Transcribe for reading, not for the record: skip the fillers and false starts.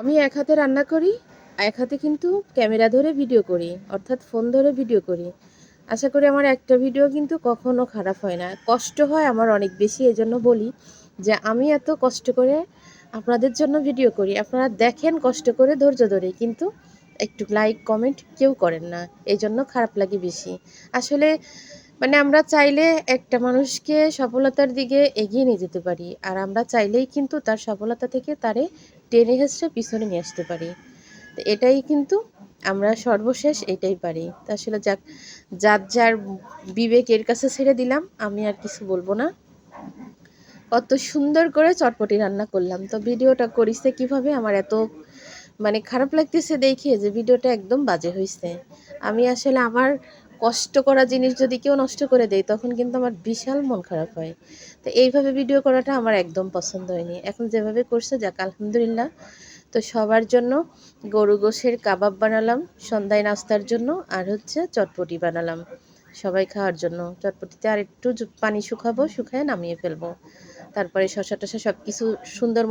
আমি এক হাতে রান্না করি, এক হাতে কিন্তু ক্যামেরা ধরে ভিডিও করি, অর্থাৎ ফোন ধরে ভিডিও করি। আশা করি আমার একটা ভিডিও কিন্তু কখনো খারাপ হয় না। কষ্ট হয় আমার অনেক বেশি, এজন্য বলি যে আমি এত কষ্ট করে আপনাদের জন্য ভিডিও করি। আপনারা দেখেন কষ্ট করে ধৈর্য ধরে, কিন্তু একটু লাইক কমেন্ট কেউ করেন না। এজন্য খারাপ লাগে বেশি। আসলে মানে আমরা চাইলে একটা মানুষকে সফলতার দিকে এগিয়ে নিয়ে যেতে পারি। আর আমরা চাইলেই কিন্তু তার সফলতা থেকে তারে টেনে হেঁচড়ে পিছনে নিয়ে আসতে পারি। তো এটাই কিন্তু আমরা সর্বশেষ এটাই পারি। তো আসলে যাক, যার যার বিবেকের কাছে ছেড়ে দিলাম। আমি আর কিছু বলবো না। কত সুন্দর করে চটপটি রান্না করলাম। তো ভিডিওটা করিছে কিভাবে আমার এত মানে খারাপ লাগতেছে দেখে যে ভিডিওটা একদম বাজে হইছে। আমি আসলে আমার কষ্ট করা জিনিস যদি কেউ নষ্ট করে দেয় তখন কিন্তু আমার বিশাল মন খারাপ হয়। তো এইভাবে ভিডিও করাটা আমার একদম পছন্দ হয়নি। এখন যেভাবে করছে যাক আলহামদুলিল্লাহ। তো সবার জন্য গরু গোশের কাবাব বানালাম সন্ধ্যায় নাস্তার জন্য, আর হচ্ছে চটপটি বানালাম সবাই খাওয়ার জন্য। চটপটিতে আর একটু পানি শুকাবো, শুকায় নামিয়ে ফেলবো। তারপরে শসা টসা সব কিছু সুন্দর